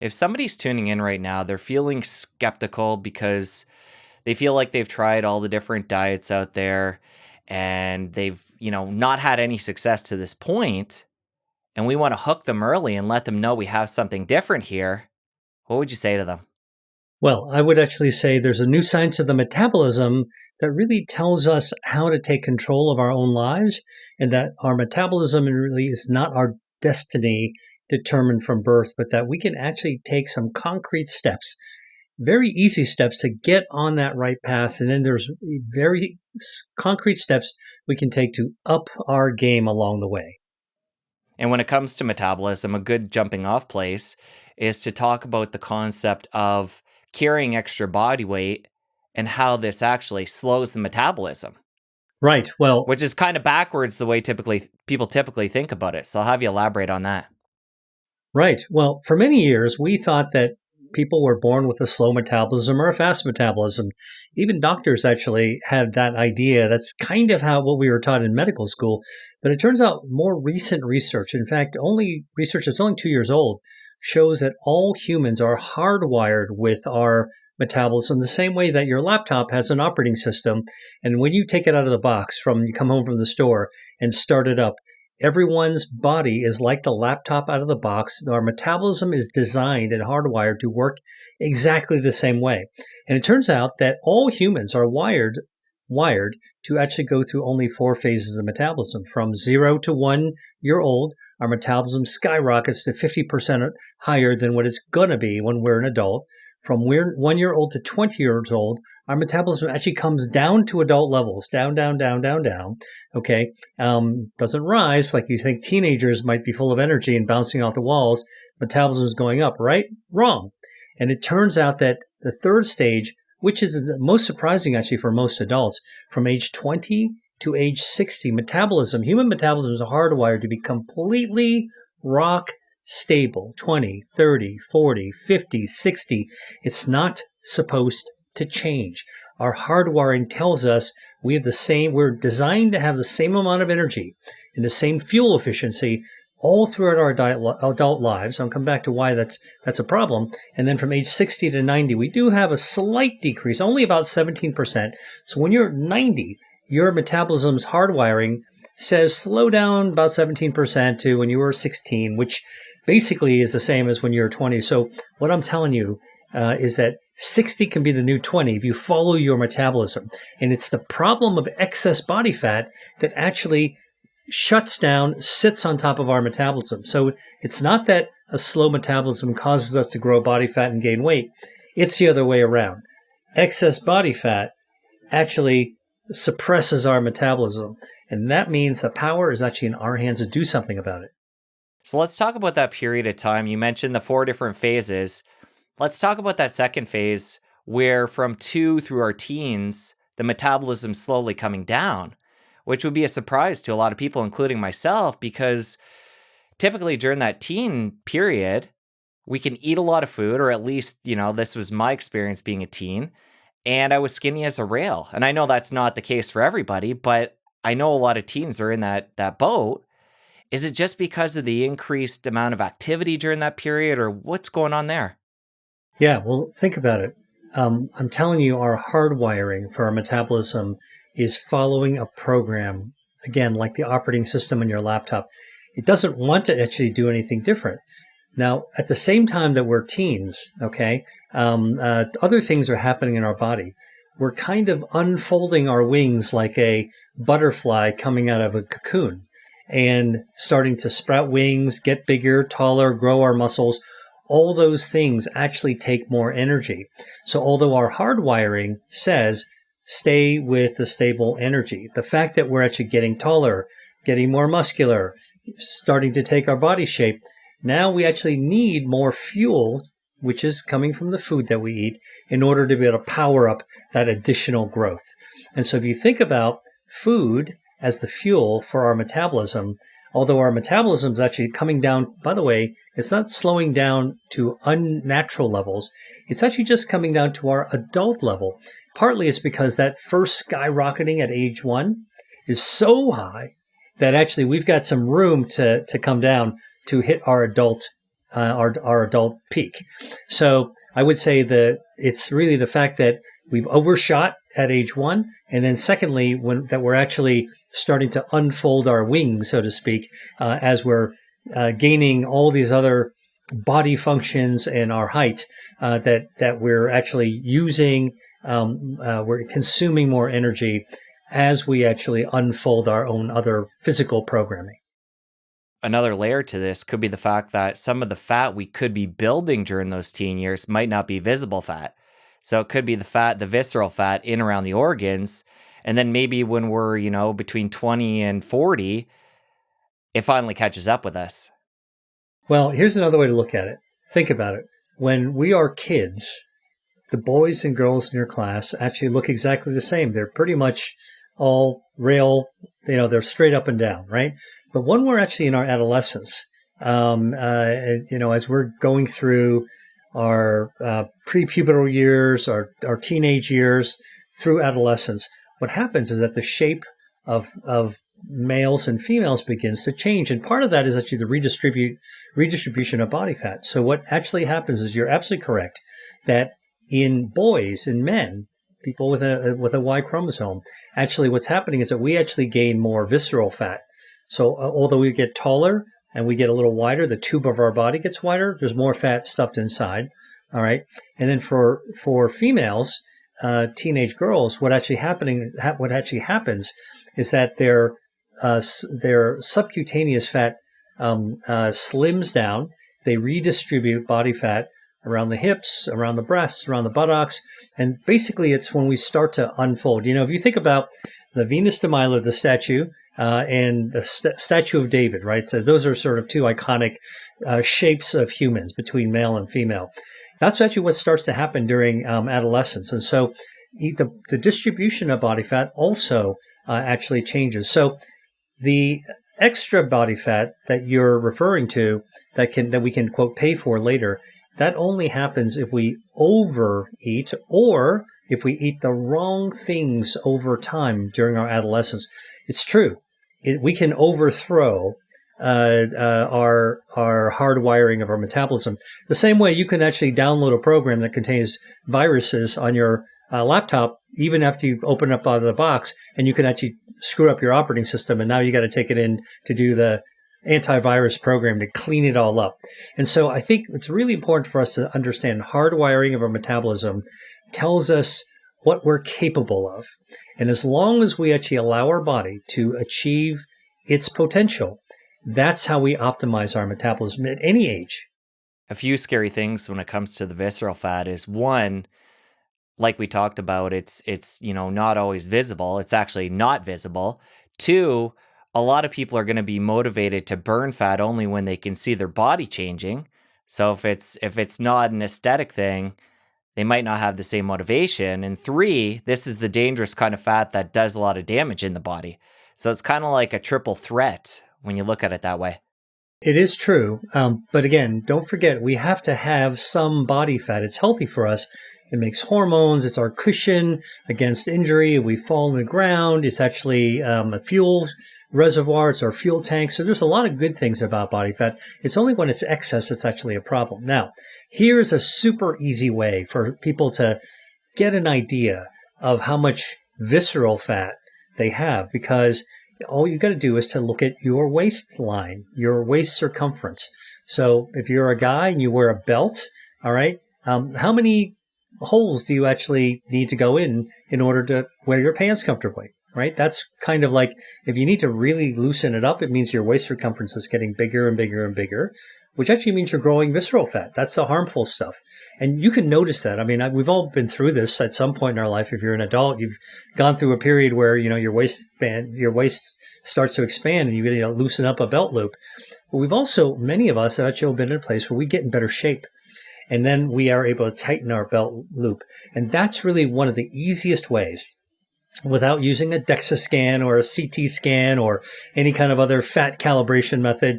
If somebody's tuning in right now, they're feeling skeptical because they feel like they've tried all the different diets out there and they've, not had any success to this point, and we want to hook them early and let them know we have something different here. What would you say to them? Well, I would actually say there's a new science of the metabolism that really tells us how to take control of our own lives, and that our metabolism really is not our destiny determined from birth, but that we can actually take some concrete steps, very easy steps to get on that right path. And then there's very concrete steps we can take to up our game along the way. And when it comes to metabolism, a good jumping off place is to talk about the concept of carrying extra body weight and how this actually slows the metabolism, Right. Well, which is kind of backwards the way people typically think about it. So I'll have you elaborate on that. right. Well, for many years, we thought that people were born with a slow metabolism or a fast metabolism. Even doctors actually had that idea. That's kind of what we were taught in medical school. But it turns out more recent research, in fact, only research that's only 2 years old, shows that all humans are hardwired with our metabolism the same way that your laptop has an operating system. And when you take it out of the box you come home from the store and start it up, everyone's body is like the laptop out of the box. Our metabolism is designed and hardwired to work exactly the same way. And it turns out that all humans are wired to actually go through only 4 phases of metabolism. From 0 to 1 year old, our metabolism skyrockets to 50% higher than what it's going to be when we're an adult. From 1 year old to 20 years old, our metabolism actually comes down to adult levels, down, down, down, down, down. Okay. Doesn't rise like you think teenagers might be full of energy and bouncing off the walls. Metabolism is going up, right? Wrong. And it turns out that the third stage, which is the most surprising actually for most adults, from age 20 to age 60, human metabolism is hardwired to be completely rock stable. 20, 30, 40, 50, 60. It's not supposed to change. Our hardwiring tells us we're designed to have the same amount of energy and the same fuel efficiency all throughout our adult lives. I'll come back to why that's a problem. And then from age 60 to 90, we do have a slight decrease, only about 17%. So when you're 90, your metabolism's hardwiring says slow down about 17% to when you were 16, which basically is the same as when you're 20. So what I'm telling you is that 60 can be the new 20 if you follow your metabolism. And it's the problem of excess body fat that actually shuts down, sits on top of our metabolism. So it's not that a slow metabolism causes us to grow body fat and gain weight. It's the other way around. Excess body fat actually suppresses our metabolism. And that means the power is actually in our hands to do something about it. So let's talk about that period of time. You mentioned the 4 different phases. Let's talk about that second phase where from 2 through our teens, the metabolism's slowly coming down, which would be a surprise to a lot of people, including myself, because typically during that teen period, we can eat a lot of food, or at least, this was my experience being a teen, and I was skinny as a rail. And I know that's not the case for everybody, but I know a lot of teens are in that boat. Is it just because of the increased amount of activity during that period, or what's going on there? Yeah, well, think about it. I'm telling you, our hardwiring for our metabolism is following a program, again, like the operating system in your laptop. It doesn't want to actually do anything different. Now, at the same time that we're teens, okay, other things are happening in our body. We're kind of unfolding our wings like a butterfly coming out of a cocoon and starting to sprout wings, get bigger, taller, grow our muscles. All those things actually take more energy. So although our hardwiring says stay with the stable energy, the fact that we're actually getting taller, getting more muscular, starting to take our body shape, now we actually need more fuel, which is coming from the food that we eat, in order to be able to power up that additional growth. And so if you think about food as the fuel for our metabolism, although our metabolism is actually coming down, by the way, it's not slowing down to unnatural levels. It's actually just coming down to our adult level. Partly it's because that first skyrocketing at age 1 is so high that actually we've got some room to come down to hit our adult our adult peak. So I would say that it's really the fact that we've overshot at age 1, and then secondly, that we're actually starting to unfold our wings, so to speak, as we're gaining all these other body functions and our height, that we're actually using, we're consuming more energy as we actually unfold our own other physical programming. Another layer to this could be the fact that some of the fat we could be building during those teen years might not be visible fat. So it could be the visceral fat in around the organs. And then maybe when we're, between 20 and 40, it finally catches up with us. Well, here's another way to look at it. Think about it. When we are kids, the boys and girls in your class actually look exactly the same. They're pretty much all rail, they're straight up and down, right? But when we're actually in our adolescence, as we're going through our prepubertal years, our teenage years, through adolescence, what happens is that the shape of males and females begins to change. And part of that is actually the redistribution of body fat. So what actually happens is, you're absolutely correct, that in boys, in men, people with a Y chromosome, actually what's happening is that we actually gain more visceral fat. So although we get taller and we get a little wider, the tube of our body gets wider, there's more fat stuffed inside. All right. And then for females, teenage girls, what actually happens is that their subcutaneous fat slims down. They redistribute body fat around the hips, around the breasts, around the buttocks. And basically, it's when we start to unfold. If you think about the Venus de Milo, the statue, and the Statue of David, right? So those are sort of two iconic shapes of humans between male and female. That's actually what starts to happen during adolescence. And so the distribution of body fat also actually changes. So the extra body fat that you're referring to, that we can, quote, pay for later, that only happens if we overeat, or if we eat the wrong things over time during our adolescence. It's true. We can overthrow our hardwiring of our metabolism. The same way you can actually download a program that contains viruses on your laptop, even after you open up out of the box, and you can actually screw up your operating system. And now you got to take it in to do the antivirus program to clean it all up. And so I think it's really important for us to understand hardwiring of our metabolism tells us what we're capable of. And as long as we actually allow our body to achieve its potential, that's how we optimize our metabolism at any age. A few scary things when it comes to the visceral fat is, one, like we talked about, it's not always visible. It's actually not visible. Two, a lot of people are going to be motivated to burn fat only when they can see their body changing. So if it's not an aesthetic thing, they might not have the same motivation. And three, this is the dangerous kind of fat that does a lot of damage in the body. So it's kind of like a triple threat when you look at it that way. It is true. But again, don't forget, we have to have some body fat. It's healthy for us. It makes hormones. It's our cushion against injury. If we fall on the ground, it's actually a fuel reservoir. It's our fuel tank. So there's a lot of good things about body fat. It's only when it's excess it's actually a problem. Now, here's a super easy way for people to get an idea of how much visceral fat they have, because all you got to do is to look at your waistline, your waist circumference. So if you're a guy and you wear a belt, all right, how many holes do you actually need to go in order to wear your pants comfortably, right? That's kind of like, if you need to really loosen it up, it means your waist circumference is getting bigger and bigger and bigger, which actually means you're growing visceral fat. That's the harmful stuff. And you can notice that. I mean, we've all been through this at some point in our life. If you're an adult, you've gone through a period where, your waist starts to expand and you loosen up a belt loop. But we've also, many of us have actually been in a place where we get in better shape. And then we are able to tighten our belt loop. And that's really one of the easiest ways, without using a DEXA scan or a CT scan or any kind of other fat calibration method.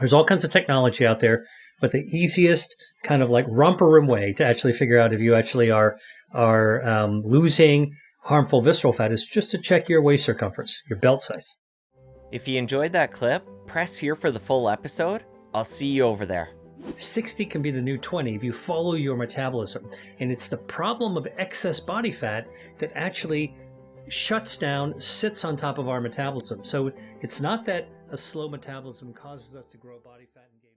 There's all kinds of technology out there, but the easiest kind of like romper room way to actually figure out if you actually are losing harmful visceral fat is just to check your waist circumference, your belt size. If you enjoyed that clip, press here for the full episode. I'll see you over there. 60 can be the new 20 if you follow your metabolism. And it's the problem of excess body fat that actually shuts down, sits on top of our metabolism. So it's not that a slow metabolism causes us to grow body fat and gain